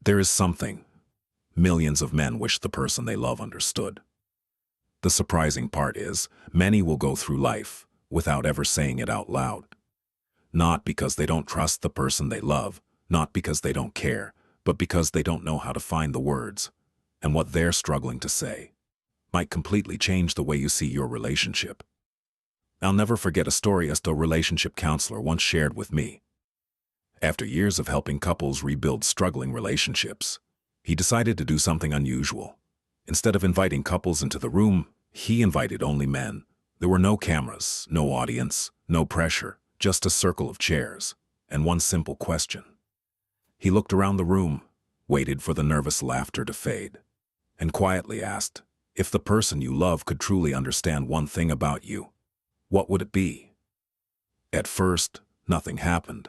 There is something millions of men wish the person they love understood. The surprising part is, many will go through life without ever saying it out loud. Not because they don't trust the person they love, not because they don't care, but because they don't know how to find the words. And what they're struggling to say might completely change the way you see your relationship. I'll never forget a story a relationship counselor once shared with me. After years of helping couples rebuild struggling relationships, he decided to do something unusual. Instead of inviting couples into the room, he invited only men. There were no cameras, no audience, no pressure, just a circle of chairs, and one simple question. He looked around the room, waited for the nervous laughter to fade, and quietly asked, if the person you love could truly understand one thing about you, what would it be? At first, nothing happened.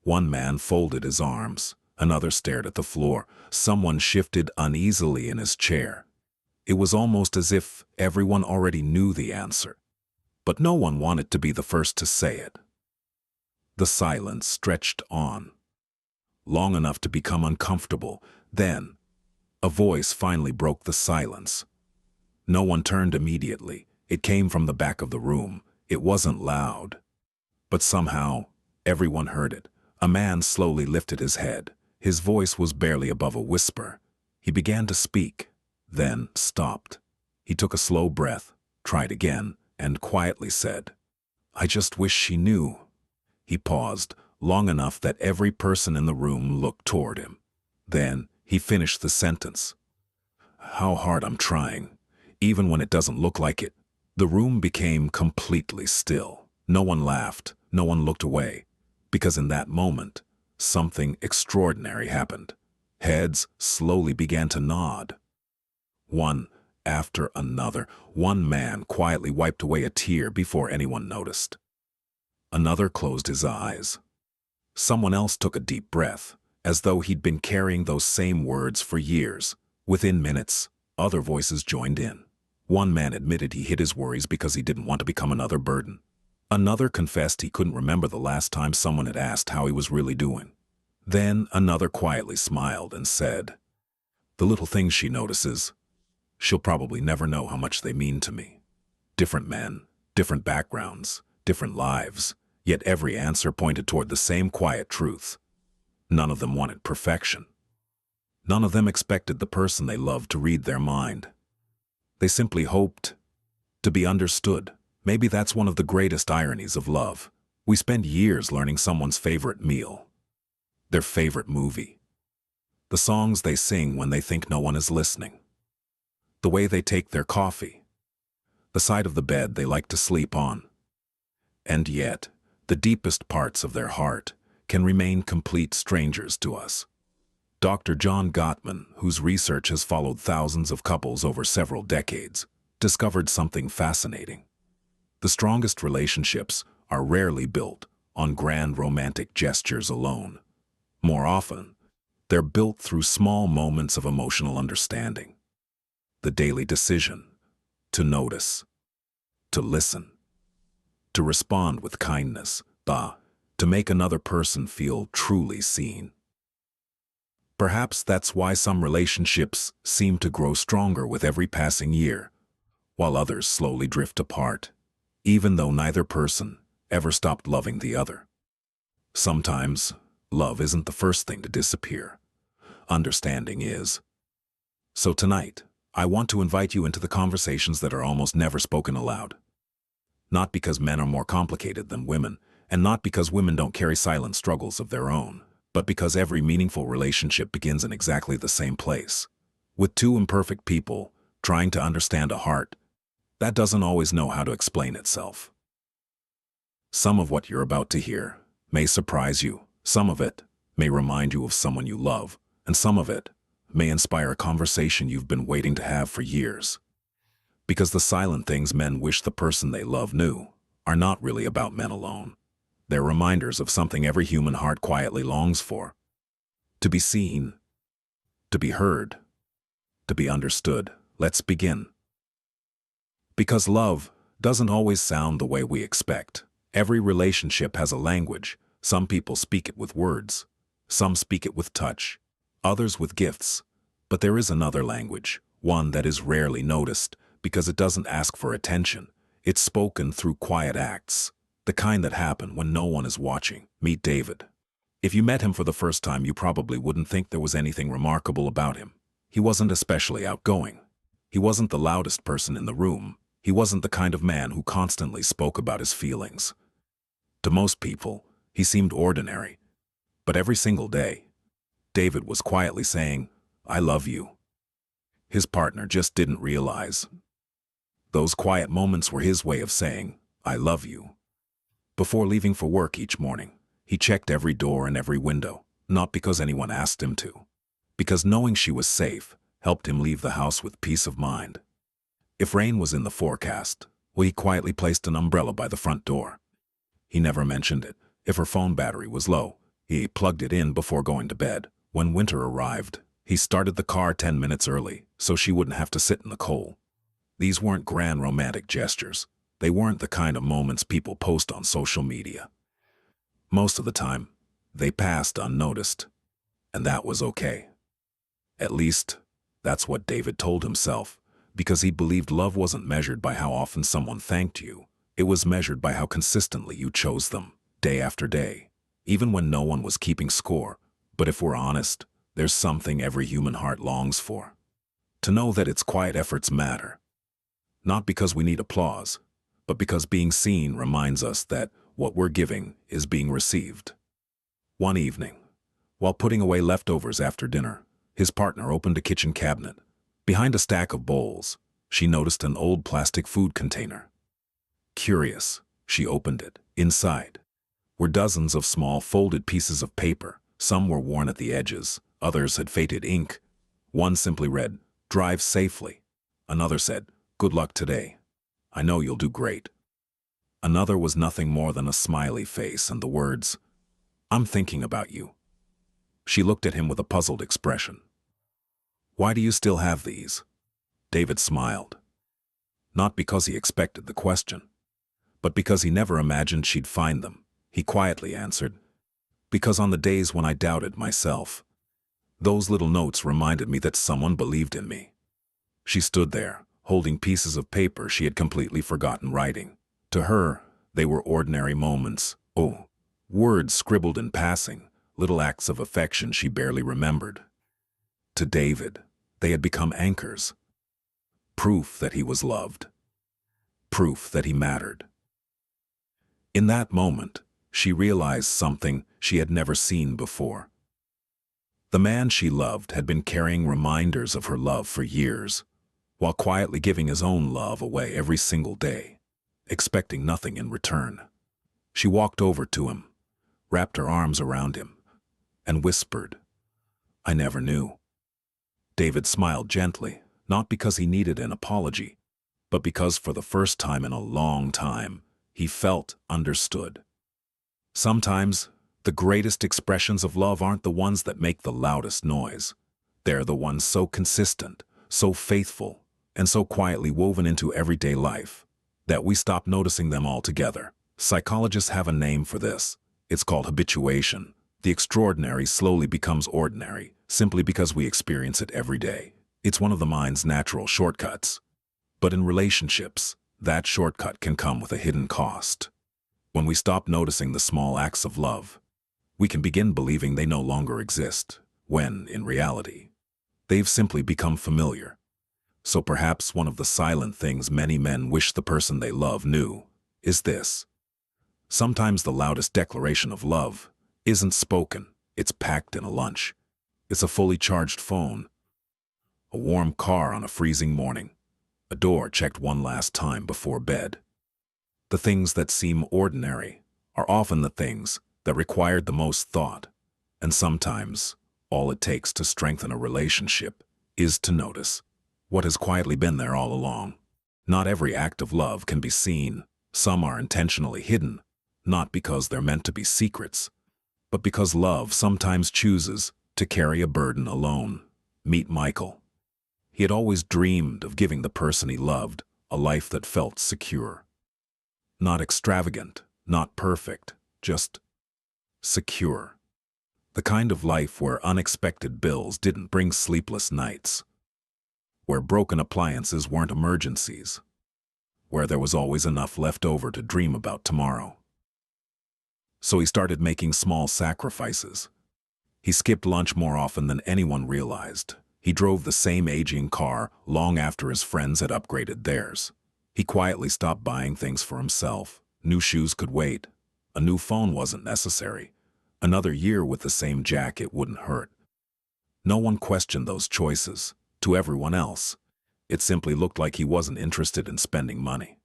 One man folded his arms, another stared at the floor, someone shifted uneasily in his chair. It was almost as if everyone already knew the answer, but no one wanted to be the first to say it. The silence stretched on, long enough to become uncomfortable. Then, a voice finally broke the silence. No one turned immediately. It came from the back of the room. It wasn't loud, but somehow everyone heard it. A man slowly lifted his head. His voice was barely above a whisper. He began to speak, then stopped. He took a slow breath, tried again, and quietly said, "I just wish she knew." He paused, long enough that every person in the room looked toward him. Then he finished the sentence. "How hard I'm trying, even when it doesn't look like it." The room became completely still. No one laughed, no one looked away, because in that moment, something extraordinary happened. Heads slowly began to nod. One after another, one man quietly wiped away a tear before anyone noticed. Another closed his eyes. Someone else took a deep breath, as though he'd been carrying those same words for years. Within minutes, other voices joined in. One man admitted he hid his worries because he didn't want to become another burden. Another confessed he couldn't remember the last time someone had asked how he was really doing. Then another quietly smiled and said, "The little things she notices, she'll probably never know how much they mean to me." Different men, different backgrounds, different lives, yet every answer pointed toward the same quiet truth. None of them wanted perfection. None of them expected the person they loved to read their mind. They simply hoped to be understood. Maybe that's one of the greatest ironies of love. We spend years learning someone's favorite meal, their favorite movie, the songs they sing when they think no one is listening, the way they take their coffee, the side of the bed they like to sleep on. And yet, the deepest parts of their heart can remain complete strangers to us. Dr. John Gottman, whose research has followed thousands of couples over several decades, discovered something fascinating. The strongest relationships are rarely built on grand romantic gestures alone. More often, they're built through small moments of emotional understanding. The daily decision to notice, to listen, to respond with kindness, to make another person feel truly seen. Perhaps that's why some relationships seem to grow stronger with every passing year, while others slowly drift apart, even though neither person ever stopped loving the other. Sometimes, love isn't the first thing to disappear. Understanding is. So tonight, I want to invite you into the conversations that are almost never spoken aloud. Not because men are more complicated than women, and not because women don't carry silent struggles of their own, but because every meaningful relationship begins in exactly the same place, with two imperfect people trying to understand a heart that doesn't always know how to explain itself. Some of what you're about to hear may surprise you, some of it may remind you of someone you love, and some of it may inspire a conversation you've been waiting to have for years. Because the silent things men wish the person they love knew are not really about men alone. They're reminders of something every human heart quietly longs for. To be seen, to be heard, to be understood. Let's begin. Because love doesn't always sound the way we expect. Every relationship has a language. Some people speak it with words. Some speak it with touch. others with gifts. But there is another language, one that is rarely noticed because it doesn't ask for attention. It's spoken through quiet acts, the kind that happen when no one is watching. Meet David. If you met him for the first time, you probably wouldn't think there was anything remarkable about him. He wasn't especially outgoing. He wasn't the loudest person in the room. He wasn't the kind of man who constantly spoke about his feelings. To most people, he seemed ordinary. But every single day, David was quietly saying, "I love you." His partner just didn't realize. Those quiet moments were his way of saying, "I love you." Before leaving for work each morning, he checked every door and every window, not because anyone asked him to, because knowing she was safe helped him leave the house with peace of mind. If rain was in the forecast, well, he quietly placed an umbrella by the front door. He never mentioned it. If her phone battery was low, he plugged it in before going to bed. When winter arrived, he started the car 10 minutes early so she wouldn't have to sit in the cold. These weren't grand romantic gestures. They weren't the kind of moments people post on social media. Most of the time, they passed unnoticed, and that was okay. At least, that's what David told himself, because he believed love wasn't measured by how often someone thanked you. It was measured by how consistently you chose them, day after day, even when no one was keeping score. But if we're honest, there's something every human heart longs for. To know that its quiet efforts matter. Not because we need applause, but because being seen reminds us that what we're giving is being received. One evening, while putting away leftovers after dinner, his partner opened a kitchen cabinet. Behind a stack of bowls, she noticed an old plastic food container. Curious, she opened it. Inside were dozens of small folded pieces of paper. Some were worn at the edges, others had faded ink. One simply read, "Drive safely." Another said, "Good luck today. I know you'll do great." Another was nothing more than a smiley face and the words, "I'm thinking about you." She looked at him with a puzzled expression. "Why do you still have these?" David smiled. Not because he expected the question, but because he never imagined she'd find them. He quietly answered, "Because on the days when I doubted myself, those little notes reminded me that someone believed in me." She stood there, holding pieces of paper she had completely forgotten writing. To her, they were ordinary moments. Oh, words scribbled in passing, little acts of affection she barely remembered. To David, they had become anchors. Proof that he was loved. Proof that he mattered. In that moment, she realized something she had never seen before. The man she loved had been carrying reminders of her love for years, while quietly giving his own love away every single day, expecting nothing in return. She walked over to him, wrapped her arms around him, and whispered, "I never knew." David smiled gently, not because he needed an apology, but because for the first time in a long time, he felt understood. Sometimes, the greatest expressions of love aren't the ones that make the loudest noise. They're the ones so consistent, so faithful, and so quietly woven into everyday life that we stop noticing them altogether. Psychologists have a name for this. It's called habituation. The extraordinary slowly becomes ordinary, simply because we experience it every day. It's one of the mind's natural shortcuts. But in relationships, that shortcut can come with a hidden cost. When we stop noticing the small acts of love, we can begin believing they no longer exist, when, in reality, they've simply become familiar. So perhaps one of the silent things many men wish the person they love knew is this. Sometimes the loudest declaration of love isn't spoken, it's packed in a lunch. It's a fully charged phone, a warm car on a freezing morning, a door checked one last time before bed. The things that seem ordinary are often the things that required the most thought, and sometimes all it takes to strengthen a relationship is to notice what has quietly been there all along. Not every act of love can be seen. Some are intentionally hidden, not because they're meant to be secrets, but because love sometimes chooses to carry a burden alone. Meet Michael. He had always dreamed of giving the person he loved a life that felt secure. Not extravagant, not perfect, just secure. The kind of life where unexpected bills didn't bring sleepless nights, where broken appliances weren't emergencies, where there was always enough left over to dream about tomorrow. So he started making small sacrifices. He skipped lunch more often than anyone realized. He drove the same aging car long after his friends had upgraded theirs. He quietly stopped buying things for himself. New shoes could wait. A new phone wasn't necessary. Another year with the same jacket wouldn't hurt. No one questioned those choices. To everyone else, it simply looked like he wasn't interested in spending money.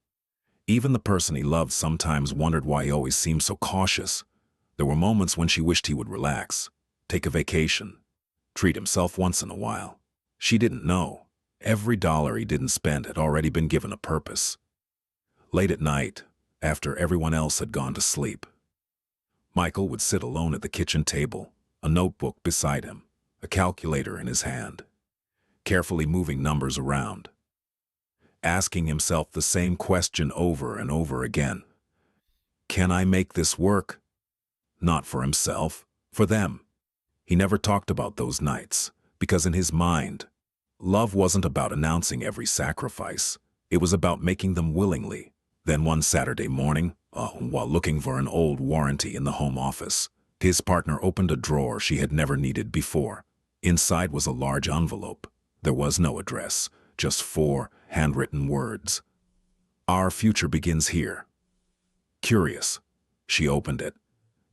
Even the person he loved sometimes wondered why he always seemed so cautious. There were moments when she wished he would relax, take a vacation, treat himself once in a while. She didn't know. Every dollar he didn't spend had already been given a purpose. Late at night, after everyone else had gone to sleep, Michael would sit alone at the kitchen table, a notebook beside him, a calculator in his hand, carefully moving numbers around, asking himself the same question over and over again. Can I make this work? Not for himself, for them. He never talked about those nights, because in his mind, love wasn't about announcing every sacrifice. It was about making them willingly. Then one Saturday morning, while looking for an old warranty in the home office, his partner opened a drawer she had never needed before. Inside was a large envelope. There was no address, just 4 handwritten words. Our future begins here. Curious, she opened it.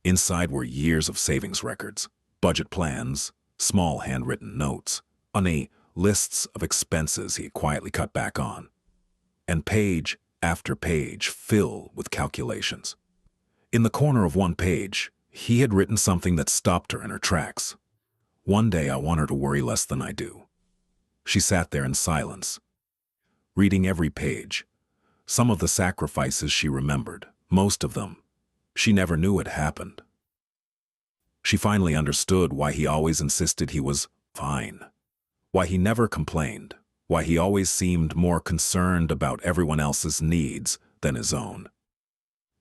Inside were years of savings records, budget plans, small handwritten notes, funny lists of expenses he had quietly cut back on, and page after page filled with calculations. In the corner of one page, he had written something that stopped her in her tracks. One day I want her to worry less than I do. She sat there in silence, reading every page. Some of the sacrifices she remembered, most of them she never knew had happened. She finally understood why he always insisted he was fine, why he never complained, why he always seemed more concerned about everyone else's needs than his own.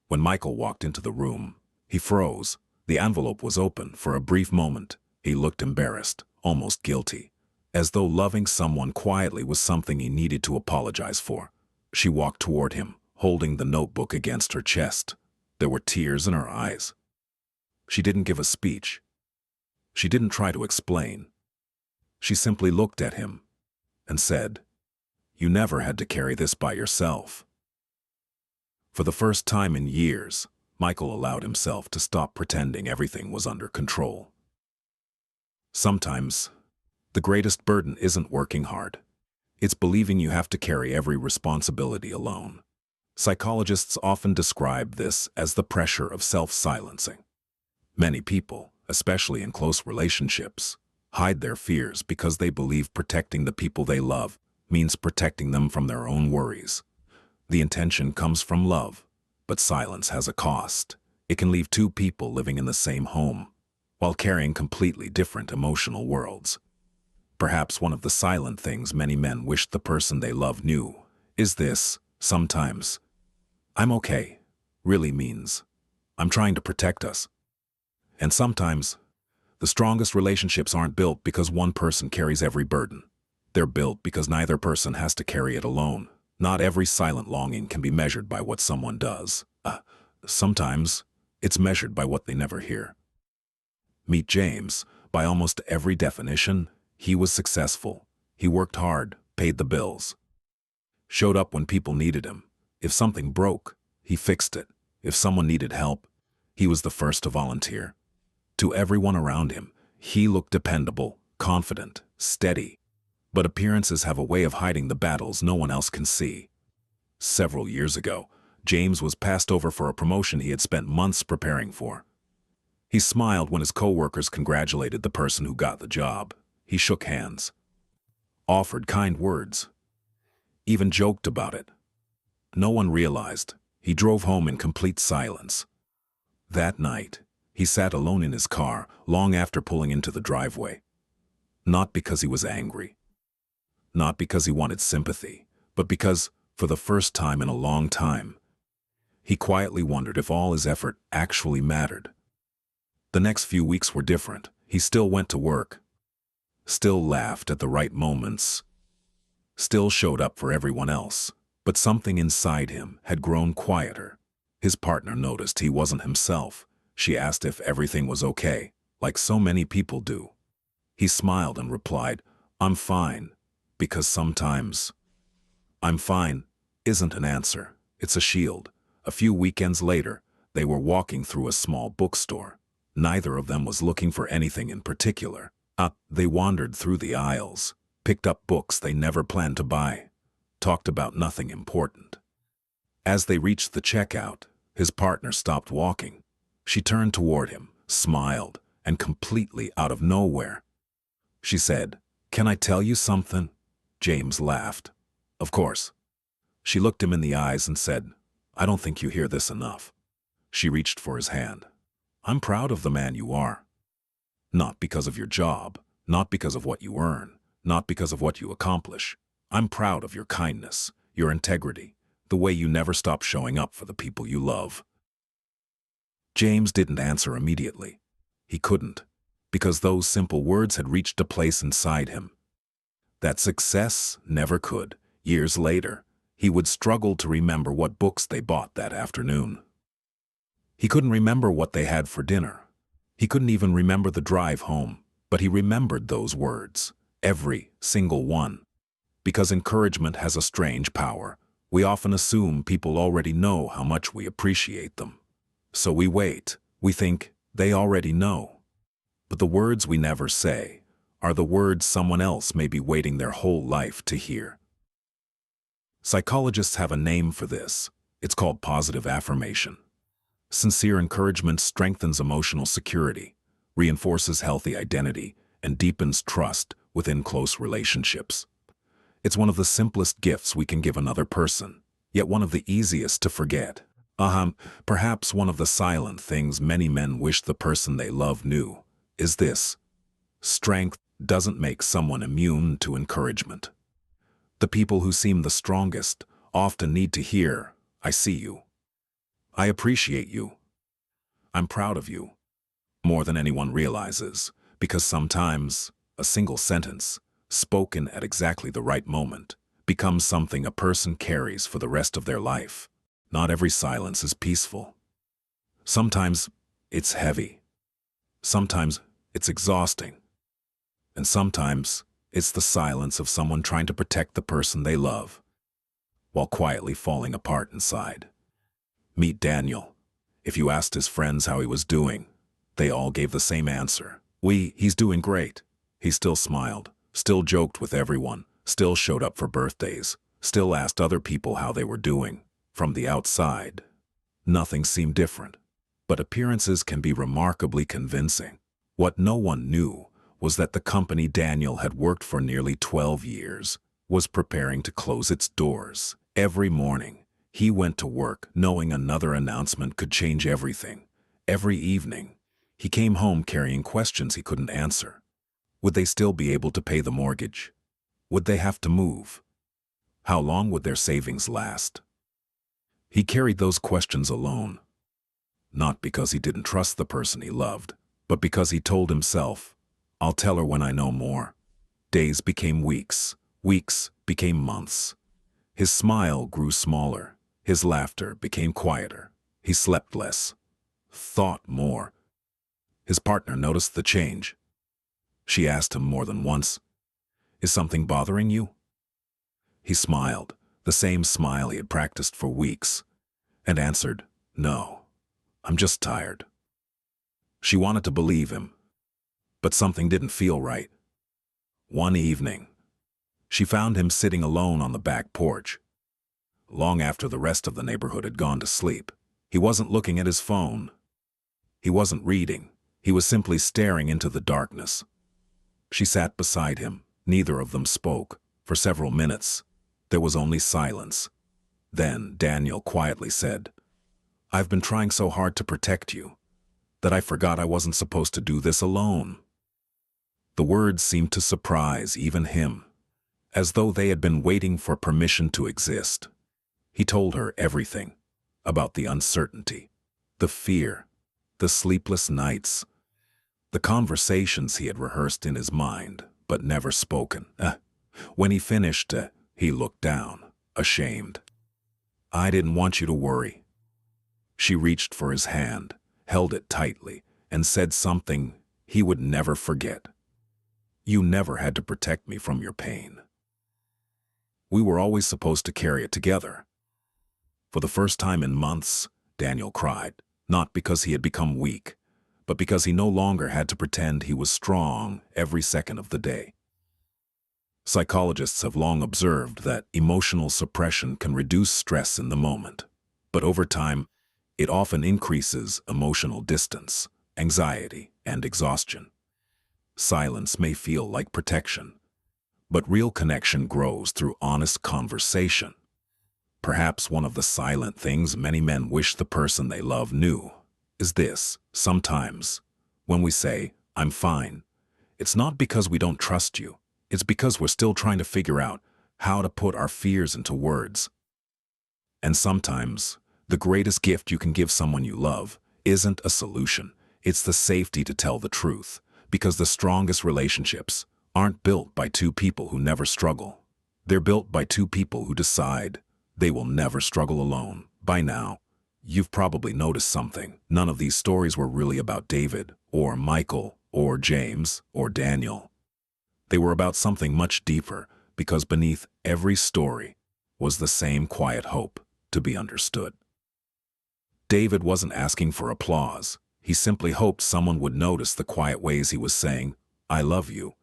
When Michael walked into the room, he froze. The envelope was open. For a brief moment, he looked embarrassed, almost guilty, as though loving someone quietly was something he needed to apologize for. She walked toward him, holding the notebook against her chest. There were tears in her eyes. She didn't give a speech. She didn't try to explain. She simply looked at him and said, "You never had to carry this by yourself." For the first time in years, Michael allowed himself to stop pretending everything was under control. Sometimes, the greatest burden isn't working hard. It's believing you have to carry every responsibility alone. Psychologists often describe this as the pressure of self-silencing. Many people, especially in close relationships, hide their fears because they believe protecting the people they love means protecting them from their own worries. The intention comes from love, but silence has a cost. It can leave 2 people living in the same home, while carrying completely different emotional worlds. Perhaps one of the silent things many men wish the person they love knew is this: sometimes, "I'm okay," really means, "I'm trying to protect us." And sometimes, the strongest relationships aren't built because one person carries every burden. They're built because neither person has to carry it alone. Not every silent longing can be measured by what someone does. Sometimes, it's measured by what they never hear. Meet James. By almost every definition, he was successful. He worked hard, paid the bills, showed up when people needed him. If something broke, he fixed it. If someone needed help, he was the first to volunteer. To everyone around him, he looked dependable, confident, steady. But appearances have a way of hiding the battles no one else can see. Several years ago, James was passed over for a promotion he had spent months preparing for. He smiled when his coworkers congratulated the person who got the job. He shook hands, offered kind words, even joked about it. No one realized he drove home in complete silence. That night, he sat alone in his car long after pulling into the driveway. Not because he was angry, not because he wanted sympathy, but because, for the first time in a long time, he quietly wondered if all his effort actually mattered. The next few weeks were different. He still went to work, still laughed at the right moments, still showed up for everyone else. But something inside him had grown quieter. His partner noticed he wasn't himself. She asked if everything was okay, like so many people do. He smiled and replied, "I'm fine," because sometimes "I'm fine" isn't an answer, it's a shield. A few weekends later, they were walking through a small bookstore. Neither of them was looking for anything in particular. They wandered through the aisles, picked up books they never planned to buy, talked about nothing important. As they reached the checkout, his partner stopped walking. She turned toward him, smiled, and completely out of nowhere, she said, "Can I tell you something?" James laughed. "Of course." She looked him in the eyes and said, "I don't think you hear this enough." She reached for his hand. "I'm proud of the man you are. Not because of your job, not because of what you earn, not because of what you accomplish. I'm proud of your kindness, your integrity, the way you never stop showing up for the people you love." James didn't answer immediately. He couldn't, because those simple words had reached a place inside him that success never could. Years later, he would struggle to remember what books they bought that afternoon. He couldn't remember what they had for dinner. He couldn't even remember the drive home, but he remembered those words, every single one. Because encouragement has a strange power, we often assume people already know how much we appreciate them. So we wait. We think they already know. But the words we never say are the words someone else may be waiting their whole life to hear. Psychologists have a name for this. It's called positive affirmation. Sincere encouragement strengthens emotional security, reinforces healthy identity, and deepens trust within close relationships. It's one of the simplest gifts we can give another person, yet one of the easiest to forget. Perhaps one of the silent things many men wish the person they love knew is this: strength doesn't make someone immune to encouragement. The people who seem the strongest often need to hear, "I see you. I appreciate you. I'm proud of you," more than anyone realizes, because sometimes a single sentence, spoken at exactly the right moment, becomes something a person carries for the rest of their life. Not every silence is peaceful. Sometimes it's heavy. Sometimes it's exhausting. And sometimes it's the silence of someone trying to protect the person they love, while quietly falling apart inside. Meet Daniel. If you asked his friends how he was doing, they all gave the same answer. He's doing great. He still smiled, still joked with everyone, still showed up for birthdays, still asked other people how they were doing. From the outside, nothing seemed different. But appearances can be remarkably convincing. What no one knew was that the company Daniel had worked for nearly 12 years was preparing to close its doors. Every morning, he went to work knowing another announcement could change everything. Every evening, he came home carrying questions he couldn't answer. Would they still be able to pay the mortgage? Would they have to move? How long would their savings last? He carried those questions alone, not because he didn't trust the person he loved, but because he told himself, "I'll tell her when I know more." Days became weeks, weeks became months. His smile grew smaller, his laughter became quieter. He slept less, thought more. His partner noticed the change. She asked him more than once, "Is something bothering you?" He smiled, the same smile he had practiced for weeks, and answered, "No, I'm just tired." She wanted to believe him, but something didn't feel right. One evening, she found him sitting alone on the back porch. Long after the rest of the neighborhood had gone to sleep, he wasn't looking at his phone. He wasn't reading. He was simply staring into the darkness. She sat beside him. Neither of them spoke. For several minutes, there was only silence. Then Daniel quietly said, "I've been trying so hard to protect you that I forgot I wasn't supposed to do this alone." The words seemed to surprise even him, as though they had been waiting for permission to exist. He told her everything about the uncertainty, the fear, the sleepless nights, The conversations he had rehearsed in his mind, but never spoken. When he finished, he looked down, ashamed. "I didn't want you to worry." She reached for his hand, held it tightly, and said something he would never forget. "You never had to protect me from your pain. We were always supposed to carry it together." For the first time in months, Daniel cried, not because he had become weak, but because he no longer had to pretend he was strong every second of the day. Psychologists have long observed that emotional suppression can reduce stress in the moment, but over time, it often increases emotional distance, anxiety, and exhaustion. Silence may feel like protection, but real connection grows through honest conversation. Perhaps one of the silent things many men wish the person they love knew is this: sometimes, when we say, "I'm fine," it's not because we don't trust you. It's because we're still trying to figure out how to put our fears into words. And sometimes, the greatest gift you can give someone you love isn't a solution. It's the safety to tell the truth, because the strongest relationships aren't built by two people who never struggle. They're built by two people who decide they will never struggle alone. By now, you've probably noticed something. None of these stories were really about David, or Michael, or James, or Daniel. They were about something much deeper, because beneath every story was the same quiet hope to be understood. David wasn't asking for applause. He simply hoped someone would notice the quiet ways he was saying, "I love you."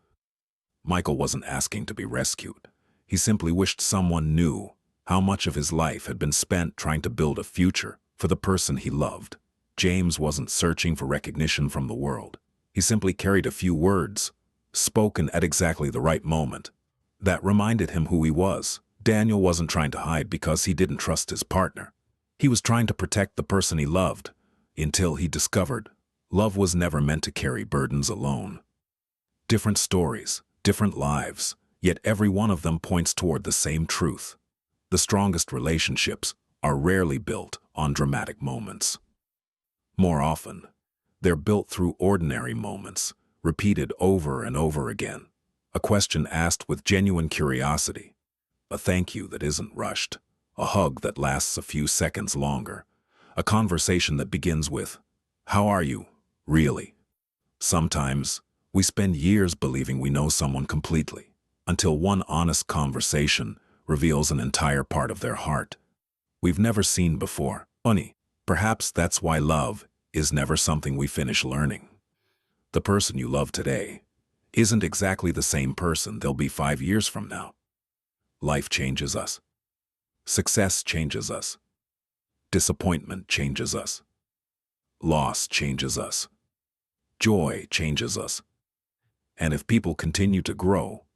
Michael wasn't asking to be rescued. He simply wished someone knew how much of his life had been spent trying to build a future for the person he loved. James wasn't searching for recognition from the world. He simply carried a few words, spoken at exactly the right moment, that reminded him who he was. Daniel wasn't trying to hide because he didn't trust his partner. He was trying to protect the person he loved, until he discovered love was never meant to carry burdens alone. Different stories, different lives, yet every one of them points toward the same truth. The strongest relationships are rarely built on dramatic moments. More often, they're built through ordinary moments, repeated over and over again. A question asked with genuine curiosity. A thank you that isn't rushed. A hug that lasts a few seconds longer. A conversation that begins with, "How are you, really?" Sometimes, we spend years believing we know someone completely, until one honest conversation reveals an entire part of their heart we've never seen before. Funny, perhaps that's why love is never something we finish learning. The person you love today isn't exactly the same person they'll be 5 years from now. Life changes us. Success changes us. Disappointment changes us. Loss changes us. Joy changes us. And if people continue to grow,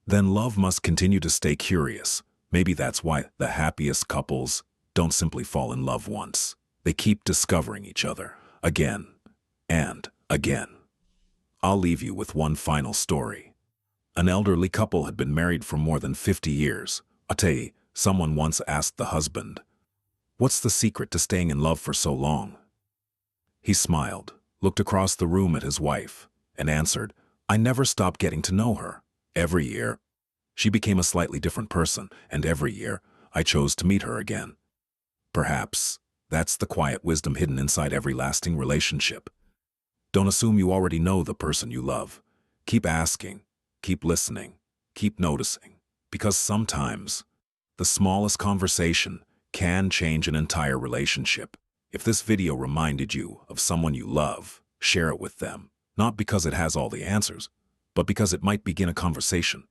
then love must continue to stay curious. Maybe that's why the happiest couples don't simply fall in love once. They keep discovering each other again and again. I'll leave you with one final story. An elderly couple had been married for more than 50 years. Someone once asked the husband, "What's the secret to staying in love for so long?" He smiled, looked across the room at his wife, and answered, "I never stopped getting to know her. Every year, she became a slightly different person, and every year, I chose to meet her again." Perhaps that's the quiet wisdom hidden inside every lasting relationship. Don't assume you already know the person you love. Keep asking, keep listening, keep noticing, because sometimes the smallest conversation can change an entire relationship. If this video reminded you of someone you love, share it with them, not because it has all the answers, but because it might begin a conversation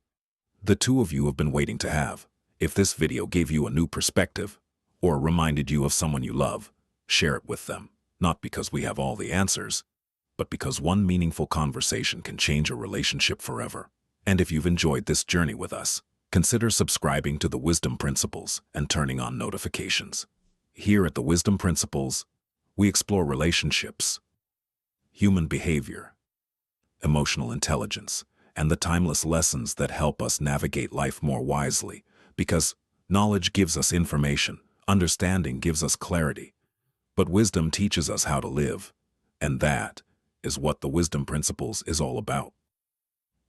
the two of you have been waiting to have. If this video gave you a new perspective, or reminded you of someone you love, share it with them, not because we have all the answers, but because one meaningful conversation can change a relationship forever. And if you've enjoyed this journey with us, consider subscribing to the Wisdom Principles and turning on notifications. Here at the Wisdom Principles, we explore relationships, human behavior, emotional intelligence, and the timeless lessons that help us navigate life more wisely, because knowledge gives us information, understanding gives us clarity, but wisdom teaches us how to live, and that is what the wisdom principles is all about.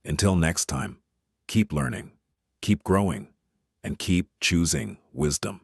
Until next time, keep learning, keep growing, and keep choosing wisdom.